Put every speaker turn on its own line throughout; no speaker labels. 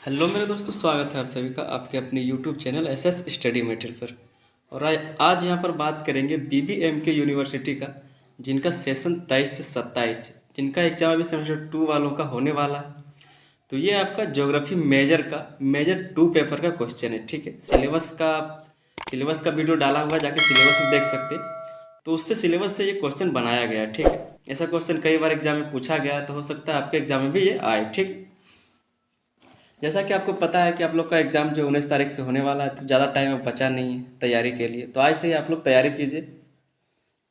Hello मेरे दोस्तों, स्वागत है आप सभी का आपके अपने YouTube channel SS study material पर। और आज यहाँ पर बात करेंगे बीबीएमके यूनिवर्सिटी का, जिनका सेशन 23 से 27, जिनका एग्जाम अभी सेमेस्टर 2 वालों का होने वाला है। तो ये आपका ज्योग्राफी मेजर 2 पेपर का क्वेश्चन है। ठीक है, सिलेबस का वीडियो डाला हुआ है, जाके सिलेबस में देख सकते हैं। तो उससे सिलेबस से ये क्वेश्चन बनाया गया है। ठीक है, ऐसा क्वेश्चन कई बार एग्जाम में पूछा गया है, तो हो सकता है आपके एग्जाम में भी ये आए। ठीक है, जैसा कि आपको पता है कि आप लोग का एग्ज़ाम जो 19 तारीख से होने वाला है, तो ज़्यादा टाइम अब बचा नहीं है तैयारी के लिए। तो आज से ही आप लोग तैयारी कीजिए।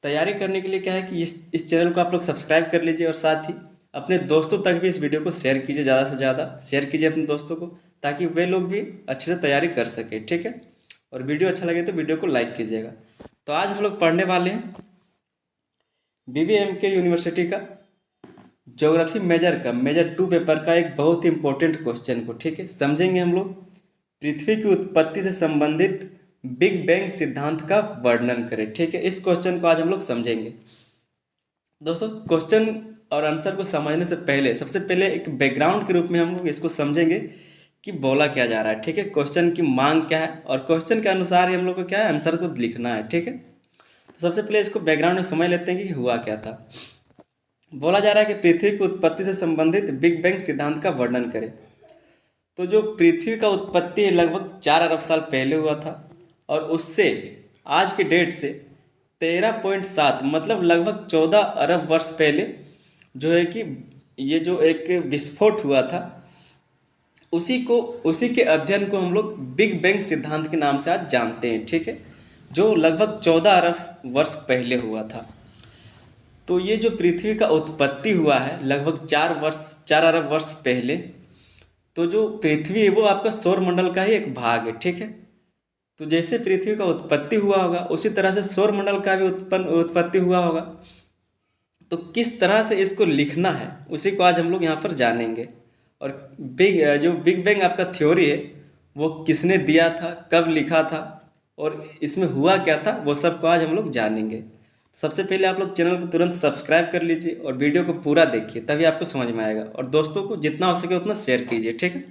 तैयारी करने के लिए क्या है कि इस चैनल को आप लोग सब्सक्राइब कर लीजिए, और साथ ही अपने दोस्तों तक भी इस वीडियो को शेयर कीजिए, ज़्यादा से ज़्यादा शेयर कीजिए अपने दोस्तों को, ताकि वे लोग भी अच्छे से तैयारी कर सके। ठीक है, और वीडियो अच्छा लगे तो वीडियो को लाइक कीजिएगा। तो आज हम लोग पढ़ने वाले हैं बीबीएमके यूनिवर्सिटी का ज्योग्राफी मेजर 2 पेपर का एक बहुत ही इंपॉर्टेंट क्वेश्चन को। ठीक है, समझेंगे हम लोग। पृथ्वी की उत्पत्ति से संबंधित बिग बैंग सिद्धांत का वर्णन करें। ठीक है, इस क्वेश्चन को आज हम लोग समझेंगे। दोस्तों, क्वेश्चन और आंसर को समझने से पहले सबसे पहले एक बैकग्राउंड के रूप में हम लोग इसको समझेंगे कि बोला क्या जा रहा है। ठीक है, क्वेश्चन की मांग क्या है, और क्वेश्चन के अनुसार ही हम लोग को क्या है, आंसर को लिखना है। ठीक है, तो सबसे पहले इसको बैकग्राउंड में समझ लेते हैं कि हुआ क्या था। बोला जा रहा है कि पृथ्वी की उत्पत्ति से संबंधित बिग बैंग सिद्धांत का वर्णन करें। तो जो पृथ्वी का उत्पत्ति लगभग 4 अरब साल पहले हुआ था, और उससे आज के डेट से 13.7 मतलब लगभग 14 अरब वर्ष पहले जो है कि ये जो एक विस्फोट हुआ था, उसी के अध्ययन को हम लोग बिग बैंग सिद्धांत के नाम से आज जानते हैं। ठीक है, जो लगभग 14 अरब वर्ष पहले हुआ था। तो ये जो पृथ्वी का उत्पत्ति हुआ है लगभग 4 अरब वर्ष पहले, तो जो पृथ्वी है वो आपका सौर मंडल का ही एक भाग है। ठीक है, तो जैसे पृथ्वी का उत्पत्ति हुआ होगा, उसी तरह से सौर मंडल का भी उत्पत्ति हुआ होगा। तो किस तरह से इसको लिखना है, उसी को आज हम लोग यहाँ पर जानेंगे। और बिग बैंग आपका थ्योरी है, वो किसने दिया था, कब लिखा था, और इसमें हुआ क्या था, वो सब को आज हम लोग जानेंगे। सबसे पहले आप लोग चैनल को तुरंत सब्सक्राइब कर लीजिए और वीडियो को पूरा देखिए, तभी आपको समझ में आएगा। और दोस्तों को जितना हो सके उतना शेयर कीजिए। ठीक है,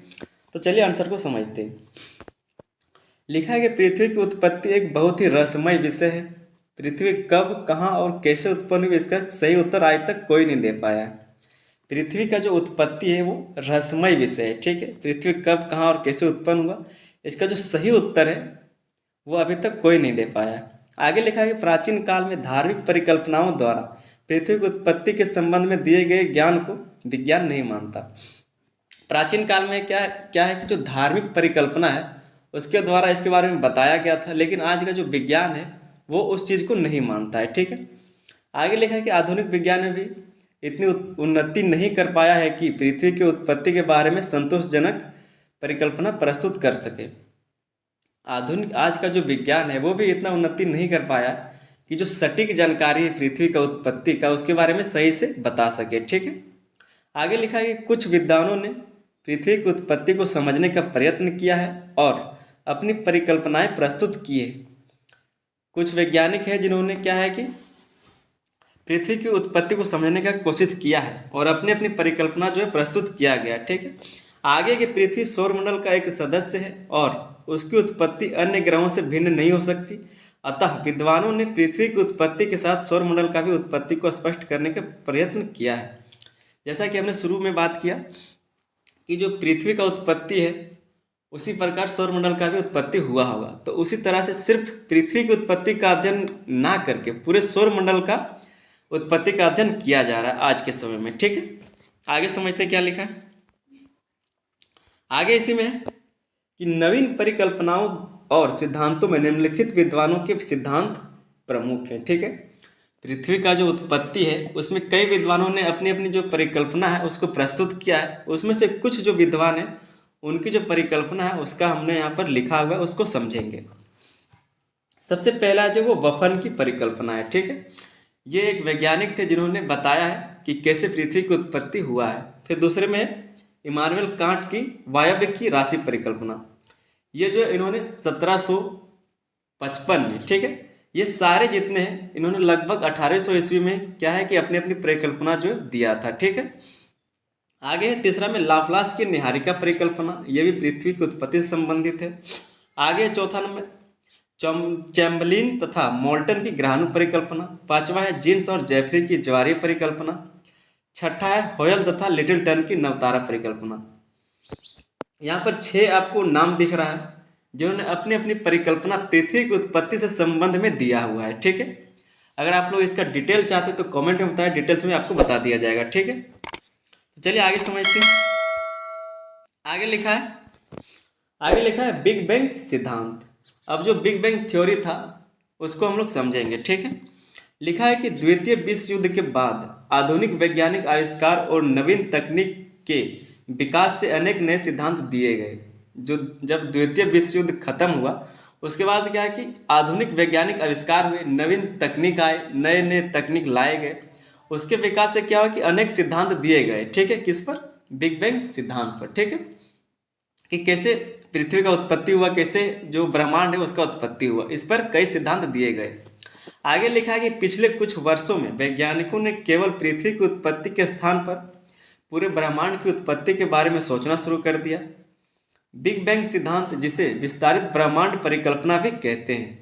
तो चलिए आंसर को समझते हैं। लिखा है कि पृथ्वी की उत्पत्ति एक बहुत ही रहस्यमय विषय है। पृथ्वी कब, कहाँ और कैसे उत्पन्न हुई, इसका सही उत्तर आज तक कोई नहीं दे पाया है। पृथ्वी का जो उत्पत्ति है वो रहस्यमय विषय है। ठीक है, पृथ्वी कब, कहाँ और कैसे उत्पन्न हुआ, इसका जो सही उत्तर है वो अभी तक कोई नहीं दे पाया है। आगे लिखा है कि प्राचीन काल में धार्मिक परिकल्पनाओं द्वारा पृथ्वी की उत्पत्ति के संबंध में दिए गए ज्ञान को विज्ञान नहीं मानता। प्राचीन काल में क्या क्या है कि जो धार्मिक परिकल्पना है उसके द्वारा इसके बारे में बताया गया था, लेकिन आज का जो विज्ञान है वो उस चीज़ को नहीं मानता है। ठीक है, आगे लिखा है कि आधुनिक विज्ञान में भी इतनी उन्नति नहीं कर पाया है कि पृथ्वी की उत्पत्ति के बारे में संतोषजनक परिकल्पना प्रस्तुत कर सके। आधुनिक आज का जो विज्ञान है वो भी इतना उन्नति नहीं कर पाया कि जो सटीक जानकारी है पृथ्वी का उत्पत्ति का, उसके बारे में सही से बता सके। ठीक है, आगे लिखा है कि कुछ विद्वानों ने पृथ्वी की उत्पत्ति को समझने का प्रयत्न किया है और अपनी परिकल्पनाएं प्रस्तुत की है। कुछ वैज्ञानिक हैं जिन्होंने क्या है कि पृथ्वी की उत्पत्ति को समझने का कोशिश किया है और अपनी अपनी परिकल्पना जो है प्रस्तुत किया गया। ठीक है, आगे की पृथ्वी सौरमंडल का एक सदस्य है और उसकी उत्पत्ति अन्य ग्रहों से भिन्न नहीं हो सकती। अतः विद्वानों ने पृथ्वी की उत्पत्ति के साथ सौरमंडल का भी उत्पत्ति को स्पष्ट करने का प्रयत्न किया है। जैसा कि हमने शुरू में बात किया कि जो पृथ्वी का उत्पत्ति है उसी प्रकार सौरमंडल का भी उत्पत्ति हुआ होगा। तो उसी तरह से सिर्फ पृथ्वी की उत्पत्ति का अध्ययन ना करके पूरे सौरमंडल का उत्पत्ति का अध्ययन किया जा रहा है आज के समय में। ठीक है, आगे समझते क्या लिखा है। आगे इसी में है कि नवीन परिकल्पनाओं और सिद्धांतों में निम्नलिखित विद्वानों के सिद्धांत प्रमुख हैं। ठीक है, पृथ्वी का जो उत्पत्ति है उसमें कई विद्वानों ने अपनी अपनी जो परिकल्पना है उसको प्रस्तुत किया है। उसमें से कुछ जो विद्वान हैं उनकी जो परिकल्पना है उसका हमने यहाँ पर लिखा हुआ है, उसको समझेंगे। सबसे पहला जो वो वफन की परिकल्पना है। ठीक है, ये एक वैज्ञानिक थे जिन्होंने बताया है कि कैसे पृथ्वी की उत्पत्ति हुआ है। फिर दूसरे में है इमानुएल कांट की वायव्य की राशि परिकल्पना। ये जो इन्होंने 1755 में, ठीक है, ये सारे जितने हैं इन्होंने लगभग 1800 ईस्वी में क्या है कि अपनी अपनी परिकल्पना जो दिया था। ठीक है, आगे है तीसरा में लाप्लास की निहारिका परिकल्पना, ये भी पृथ्वी की उत्पत्ति से संबंधित है। आगे चौथा नंबर चैम्बलिन तथा मोल्टन की ग्रहाणु परिकल्पना। पांचवा है जीन्स और जेफरी की ज्वारीय परिकल्पना। छठा है होयल तथा लिटिलटन की नवतारा परिकल्पना। यहाँ पर 6 आपको नाम दिख रहा है जिन्होंने अपनी अपनी परिकल्पना पृथ्वी की उत्पत्ति से संबंध में दिया हुआ है, ठीक है। अगर आप लोग इसका डिटेल चाहते तो कमेंट में बताएं, डिटेल्स में आपको बता दिया जाएगा, ठीक है। तो चलिए आगे समझते हैं। आगे लिखा है बिग बैंग सिद्धांत। अब जो बिग बैंग थ्योरी था उसको हम लोग समझेंगे, ठीक है। लिखा है कि द्वितीय विश्व युद्ध के बाद आधुनिक वैज्ञानिक आविष्कार और नवीन तकनीक के विकास से अनेक नए सिद्धांत दिए गए। जो जब द्वितीय विश्व युद्ध खत्म हुआ उसके बाद क्या है कि आधुनिक वैज्ञानिक आविष्कार हुए, नवीन तकनीक आए, नए नए तकनीक लाए गए। उसके विकास से क्या हुआ कि अनेक सिद्धांत दिए गए, ठीक है। किस पर? बिग बैंग सिद्धांत पर, ठीक है। कि कैसे पृथ्वी का उत्पत्ति हुआ, कैसे जो ब्रह्मांड है उसका उत्पत्ति हुआ, इस पर कई सिद्धांत दिए गए। आगे लिखा है कि पिछले कुछ वर्षों में वैज्ञानिकों ने केवल पृथ्वी की उत्पत्ति के स्थान पर पूरे ब्रह्मांड की उत्पत्ति के बारे में सोचना शुरू कर दिया। बिग बैंग सिद्धांत, जिसे विस्तारित ब्रह्मांड परिकल्पना भी कहते हैं,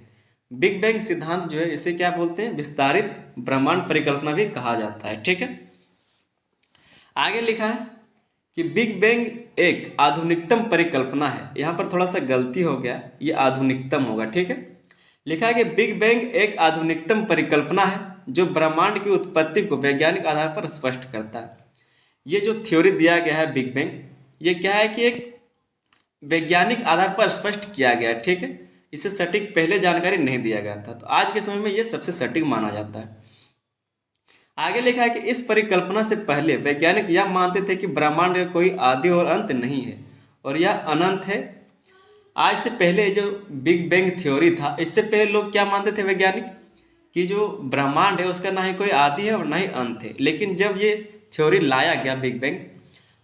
बिग बैंग सिद्धांत जो है इसे क्या बोलते हैं? विस्तारित ब्रह्मांड परिकल्पना भी कहा जाता है, ठीक है। आगे लिखा है कि बिग बैंग एक आधुनिकतम परिकल्पना है। यहाँ पर थोड़ा सा गलती हो गया, ये आधुनिकतम होगा, ठीक है। लिखा है कि बिग बैंग एक आधुनिकतम परिकल्पना है जो ब्रह्मांड की उत्पत्ति को वैज्ञानिक आधार पर स्पष्ट करता है। ये जो थ्योरी दिया गया है बिग बैंग, ये क्या है कि एक वैज्ञानिक आधार पर स्पष्ट किया गया है, ठीक है। इसे सटीक पहले जानकारी नहीं दिया गया था, तो आज के समय में ये सबसे सटीक माना जाता है। आगे लिखा है कि इस परिकल्पना से पहले वैज्ञानिक यह मानते थे कि ब्रह्मांड का कोई आदि और अंत नहीं है और यह अनंत है। आज से पहले जो बिग बैंग थ्योरी था, इससे पहले लोग क्या मानते थे वैज्ञानिक कि जो ब्रह्मांड है उसका ना ही कोई आदि है और ना ही अंत है। लेकिन जब ये थ्योरी लाया गया बिग बैंग,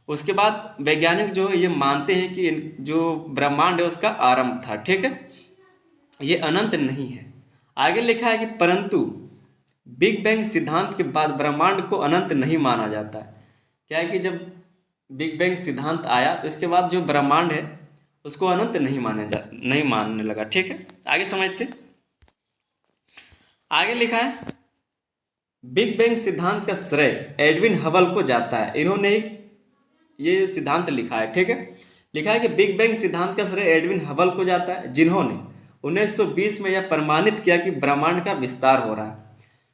उसके बाद वैज्ञानिक जो है ये मानते हैं कि जो ब्रह्मांड है उसका आरंभ था, ठीक है, ये अनंत नहीं है। आगे लिखा है कि परंतु बिग बैंग सिद्धांत के बाद ब्रह्मांड को अनंत नहीं माना जाता है। क्या है कि जब बिग बैंग सिद्धांत आया तो इसके बाद जो ब्रह्मांड है उसको अनंत नहीं मानने लगा, ठीक है। आगे समझते। आगे लिखा है बिग बैंग सिद्धांत का श्रेय एडविन हबल को जाता है। इन्होंने ये सिद्धांत लिखा है, ठीक है। लिखा है कि बिग बैंग सिद्धांत का श्रेय एडविन हबल को जाता है, जिन्होंने 1920 में यह प्रमाणित किया कि ब्रह्मांड का विस्तार हो रहा है।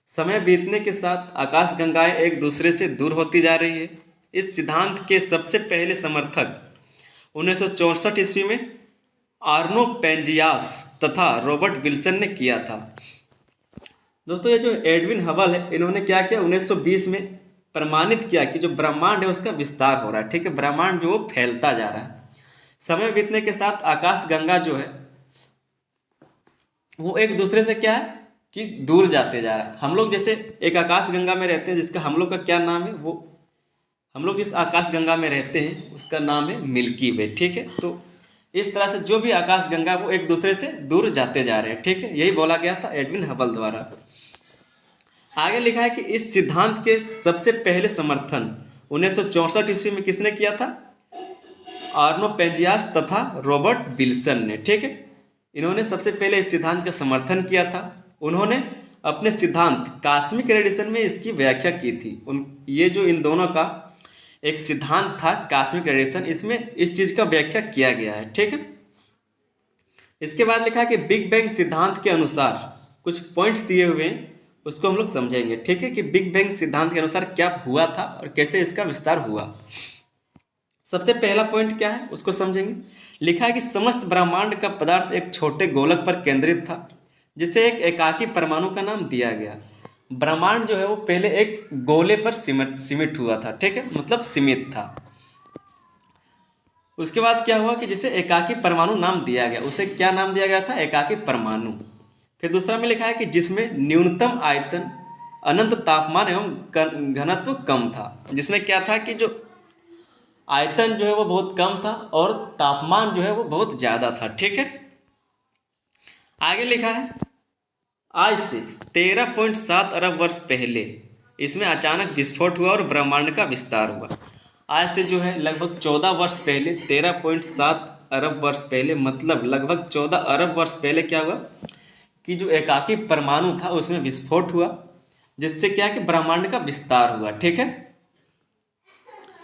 समय बीतने के साथ आकाशगंगाएं एक दूसरे से दूर होती जा रही है। इस सिद्धांत के सबसे पहले समर्थक 1964 ईस्वी में आर्नो पेंजियास तथा रॉबर्ट विल्सन ने किया था। दोस्तों ये जो एडविन हबल है, इन्होंने क्या किया? 1920 में प्रमाणित किया कि जो ब्रह्मांड है उसका विस्तार हो रहा है, ठीक है। ब्रह्मांड जो फैलता जा रहा है। समय बीतने के साथ आकाशगंगा जो है वो एक दूसरे से क्या है कि दूर जाते जा रहा है। हम लोग जैसे एक आकाशगंगा में रहते हैं, जिसका हम लोग का क्या नाम है, वो हम लोग जिस आकाशगंगा में रहते हैं उसका नाम है मिल्की वे, ठीक है। तो इस तरह से जो भी आकाशगंगा वो एक दूसरे से दूर जाते जा रहे हैं, ठीक है। यही बोला गया था एडविन हबल द्वारा। आगे लिखा है कि इस सिद्धांत के सबसे पहले समर्थन 1964 ईस्वी में किसने किया था? आर्नो पेंजियास तथा रॉबर्ट विल्सन ने, ठीक है। इन्होंने सबसे पहले इस सिद्धांत का समर्थन किया था। उन्होंने अपने सिद्धांत कॉस्मिक रेडिएशन में इसकी व्याख्या की थी। ये जो इन दोनों का एक सिद्धांत था कॉस्मिक रेडिएशन, इसमें इस चीज़ का व्याख्या किया गया है, ठीक है। इसके बाद लिखा है कि बिग बैंग सिद्धांत के अनुसार कुछ पॉइंट्स दिए हुए हैं, उसको हम लोग समझेंगे, ठीक है। कि बिग बैंग सिद्धांत के अनुसार क्या हुआ था और कैसे इसका विस्तार हुआ। सबसे पहला पॉइंट क्या है उसको समझेंगे। लिखा है कि समस्त ब्रह्मांड का पदार्थ एक छोटे गोलक पर केंद्रित था, जिसे एक एकाकी परमाणु का नाम दिया गया। ब्रह्मांड जो है वो पहले एक गोले पर सीमित हुआ था, ठीक है, मतलब सीमित था। उसके बाद क्या हुआ कि जिसे एकाकी परमाणु नाम दिया गया, उसे क्या नाम दिया गया था? एकाकी परमाणु। फिर दूसरा में लिखा है कि जिसमें न्यूनतम आयतन, अनंत तापमान एवं घनत्व कम था। जिसमें क्या था कि जो आयतन जो है वो बहुत कम था और तापमान जो है वो बहुत ज़्यादा था, ठीक है। आगे लिखा है आज से 13.7 अरब वर्ष पहले इसमें अचानक विस्फोट हुआ और ब्रह्मांड का विस्तार हुआ। आज से जो है लगभग 14 वर्ष पहले, 13.7 अरब वर्ष पहले, मतलब लगभग 14 अरब वर्ष पहले क्या हुआ कि जो एकाकी परमाणु था उसमें विस्फोट हुआ, जिससे क्या है कि ब्रह्मांड का विस्तार हुआ। ठीक है।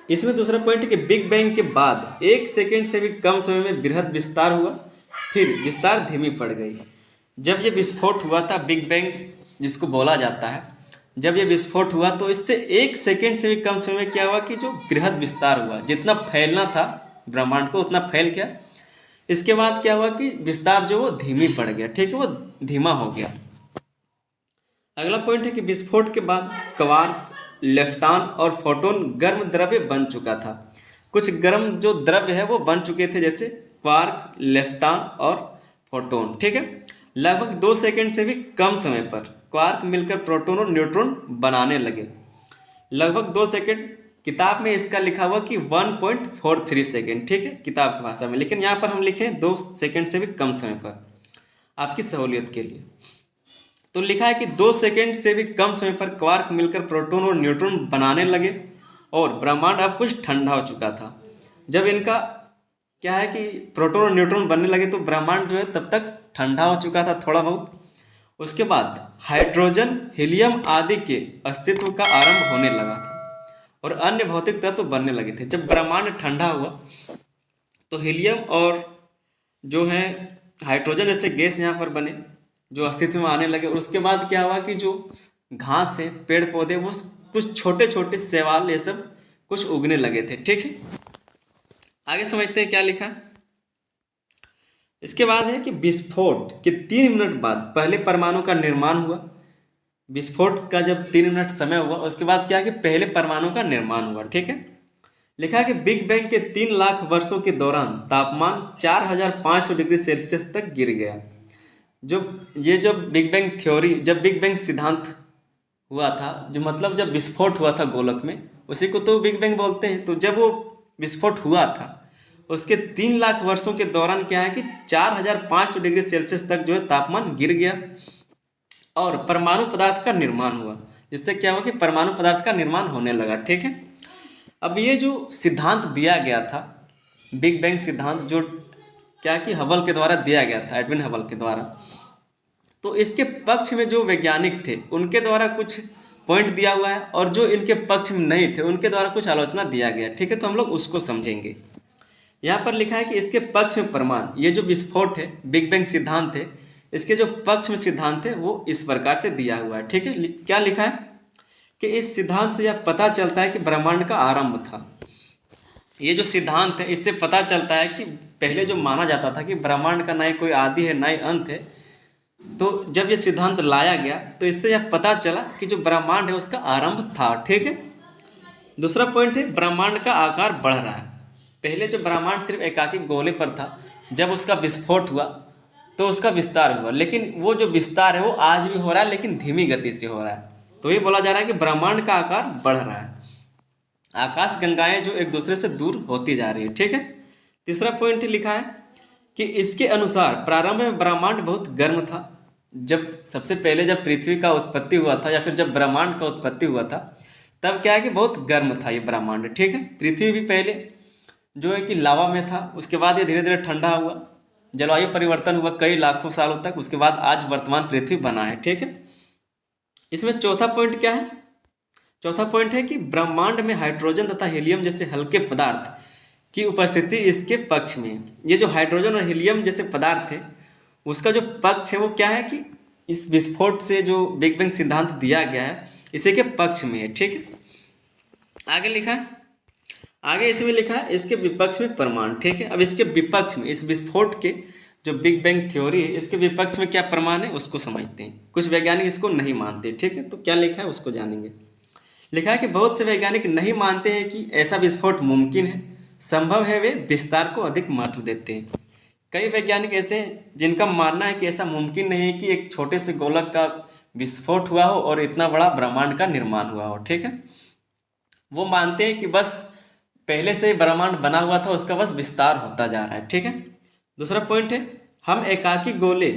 इसमें दूसरा पॉइंट है कि बिग बैंग के बाद 1 सेकंड से भी कम समय में बृहद विस्तार हुआ, फिर विस्तार धीमी पड़ गई। जब ये विस्फोट हुआ था, बिग बैंग जिसको बोला जाता है, जब ये विस्फोट हुआ तो इससे 1 सेकंड से भी कम समय में क्या हुआ कि जो बृहद विस्तार हुआ, जितना फैलना था ब्रह्मांड को उतना फैल गया। इसके बाद क्या हुआ कि विस्तार जो वो धीमी पड़ गया। ठीक है, वो धीमा हो गया। अगला पॉइंट है कि विस्फोट के बाद क्वार्क, लेफ्टॉन और फोटोन गर्म द्रव्य बन चुका था। कुछ गर्म जो द्रव्य है वो बन चुके थे, जैसे क्वार्क, लेफ्टॉन और फोटोन। ठीक है। लगभग 2 सेकंड से भी कम समय पर क्वार्क मिलकर प्रोटॉन और न्यूट्रॉन बनाने लगे। लगभग 2 सेकंड, किताब में इसका लिखा हुआ कि 1.43 सेकंड। ठीक है, किताब की भाषा में, लेकिन यहाँ पर हम लिखें 2 सेकंड से भी कम समय पर, आपकी सहूलियत के लिए। तो लिखा है कि 2 सेकंड से भी कम समय पर क्वार्क मिलकर प्रोटॉन और न्यूट्रॉन बनाने लगे और ब्रह्मांड अब कुछ ठंडा हो चुका था। जब इनका क्या है कि प्रोटॉन और न्यूट्रॉन बनने लगे तो ब्रह्मांड जो है तब तक ठंडा हो चुका था थोड़ा बहुत। उसके बाद हाइड्रोजन, हीलियम आदि के अस्तित्व का आरंभ होने लगा था और अन्य भौतिक तत्व बनने लगे थे। जब ब्रह्मांड ठंडा हुआ तो हीलियम और जो है हाइड्रोजन जैसे गैस यहाँ पर बने, जो अस्तित्व में आने लगे। और उसके बाद क्या हुआ कि जो घास है, पेड़ पौधे, वो कुछ छोटे छोटे शैवाल, ये सब कुछ उगने लगे थे। ठीक है, आगे समझते हैं क्या लिखा है। इसके बाद है कि विस्फोट के 3 मिनट बाद पहले परमाणु का निर्माण हुआ। विस्फोट का जब 3 मिनट समय हुआ उसके बाद क्या है कि पहले परमाणु का निर्माण हुआ। ठीक है, लिखा है कि बिग बैंग के 3 लाख वर्षों के दौरान तापमान 4500 डिग्री सेल्सियस तक गिर गया। जब बिग बैंग थ्योरी, जब बिग बैंग सिद्धांत हुआ था, जो मतलब जब विस्फोट हुआ था गोलक में, उसी को तो बिग बैंग बोलते हैं। तो जब वो विस्फोट हुआ था उसके 3 लाख वर्षों के दौरान क्या है कि 4500 डिग्री सेल्सियस तक जो है तापमान गिर गया और परमाणु पदार्थ का निर्माण हुआ, जिससे क्या हुआ कि परमाणु पदार्थ का निर्माण होने लगा। ठीक है। अब ये जो सिद्धांत दिया गया था, बिग बैंग सिद्धांत, जो क्या कि हबल के द्वारा दिया गया था, एडविन हबल के द्वारा, तो इसके पक्ष में जो वैज्ञानिक थे उनके द्वारा कुछ पॉइंट दिया हुआ है और जो इनके पक्ष में नहीं थे उनके द्वारा कुछ आलोचना दिया गया। ठीक है, तो हम लोग उसको समझेंगे। यहाँ पर लिखा है कि इसके पक्ष में प्रमाण, ये जो विस्फोट है, बिग बैंग सिद्धांत है, इसके जो पक्ष में सिद्धांत है वो इस प्रकार से दिया हुआ है। ठीक है, क्या लिखा है कि इस सिद्धांत से यह पता चलता है कि ब्रह्मांड का आरंभ था। ये जो सिद्धांत है इससे पता चलता है कि पहले जो माना जाता था कि ब्रह्मांड का ना ही कोई आदि है ना ही अंत है, तो जब ये सिद्धांत लाया गया तो इससे यह पता चला कि जो ब्रह्मांड है उसका आरंभ था। ठीक है। दूसरा पॉइंट है ब्रह्मांड का आकार बढ़ रहा है। पहले जो ब्रह्मांड सिर्फ एकाकी गोले पर था, जब उसका विस्फोट हुआ तो उसका विस्तार हुआ, लेकिन वो जो विस्तार है वो आज भी हो रहा है, लेकिन धीमी गति से हो रहा है। तो ये बोला जा रहा है कि ब्रह्मांड का आकार बढ़ रहा है, आकाश गंगाएं जो एक दूसरे से दूर होती जा रही है। ठीक है। तीसरा पॉइंट लिखा है कि इसके अनुसार प्रारंभ में ब्रह्मांड बहुत गर्म था। जब सबसे पहले जब पृथ्वी का उत्पत्ति हुआ था या फिर जब ब्रह्मांड का उत्पत्ति हुआ था तब क्या है कि बहुत गर्म था ये ब्रह्मांड। ठीक है, पृथ्वी भी पहले जो है कि लावा में था, उसके बाद ये धीरे धीरे ठंडा हुआ, जलवायु परिवर्तन हुआ कई लाखों सालों तक, उसके बाद आज वर्तमान पृथ्वी बना है। ठीक है। इसमें चौथा पॉइंट क्या है, चौथा पॉइंट है कि ब्रह्मांड में हाइड्रोजन तथा हीलियम जैसे हल्के पदार्थ की उपस्थिति इसके पक्ष में। ये जो हाइड्रोजन और हीलियम जैसे पदार्थ है उसका जो पक्ष है वो क्या है कि इस विस्फोट से जो बिग बैंग सिद्धांत दिया गया है इसी के पक्ष में है। ठीक है, आगे लिखा है, आगे इसमें लिखा है इसके विपक्ष में प्रमाण। ठीक है, अब इसके विपक्ष में, इस विस्फोट के जो बिग बैंग थ्योरी है इसके विपक्ष में क्या प्रमाण है उसको समझते हैं। कुछ वैज्ञानिक इसको नहीं मानते। ठीक है, तो क्या लिखा है उसको जानेंगे। लिखा है कि बहुत से वैज्ञानिक नहीं मानते हैं कि ऐसा विस्फोट मुमकिन है, संभव है, वे विस्तार को अधिक महत्व देते हैं। कई वैज्ञानिक ऐसे हैं जिनका मानना है कि ऐसा मुमकिन नहीं है कि एक छोटे से गोलक का विस्फोट हुआ हो और इतना बड़ा ब्रह्मांड का निर्माण हुआ हो। ठीक है, वो मानते हैं कि बस पहले से ही ब्रह्मांड बना हुआ था, उसका बस विस्तार होता जा रहा है। ठीक है। दूसरा पॉइंट है हम एकाकी गोले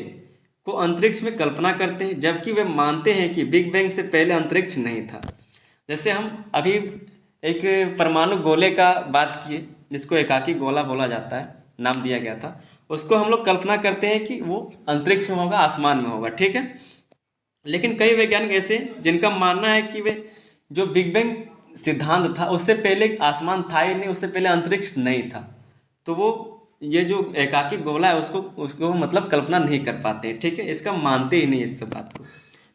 को अंतरिक्ष में कल्पना करते हैं, जबकि वे मानते हैं कि बिग बैंग से पहले अंतरिक्ष नहीं था। जैसे हम अभी एक परमाणु गोले का बात किए, जिसको एकाकी गोला बोला जाता है, नाम दिया गया था। उसको हम लोग कल्पना करते हैं कि वो अंतरिक्ष में होगा, आसमान में होगा, ठीक है। लेकिन कई वैज्ञानिक ऐसे हैं जिनका मानना है कि वे जो बिग बैंग सिद्धांत था उससे पहले आसमान था ही नहीं, उससे पहले अंतरिक्ष नहीं था। तो वो ये जो एकाकी गोला है उसको उसको मतलब कल्पना नहीं कर पाते हैं, ठीक है, इसका मानते ही नहीं इस सब बात को।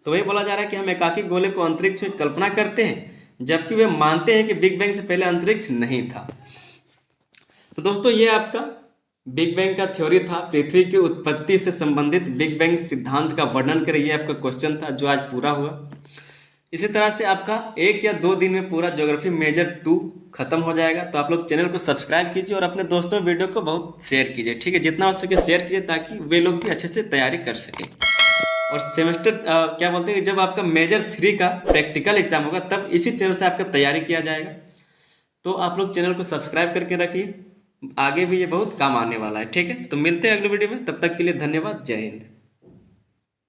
तो वही बोला जा रहा है कि हम एकाकी गोले को अंतरिक्ष में कल्पना करते हैं, जबकि वे मानते हैं कि बिग बैंग से पहले अंतरिक्ष नहीं था। तो दोस्तों ये आपका बिग बैंग का थ्योरी था, पृथ्वी की उत्पत्ति से संबंधित बिग बैंग सिद्धांत का वर्णन करें, ये आपका क्वेश्चन था जो आज पूरा हुआ। इसी तरह से आपका 1 या 2 दिन में पूरा ज्योग्राफी मेजर 2 खत्म हो जाएगा। तो आप लोग चैनल को सब्सक्राइब कीजिए और अपने दोस्तों वीडियो को बहुत शेयर कीजिए, ठीक है, जितना हो सके शेयर कीजिए ताकि वे लोग भी अच्छे से तैयारी कर सकें। और सेमेस्टर क्या बोलते हैं, जब आपका मेजर 3 का प्रैक्टिकल एग्जाम होगा तब इसी चैनल से आपका तैयारी किया जाएगा। तो आप लोग चैनल को सब्सक्राइब करके रखिए, आगे भी ये बहुत काम आने वाला है, ठीक है। तो मिलते हैं अगले वीडियो में, तब तक के लिए धन्यवाद, जय हिंद।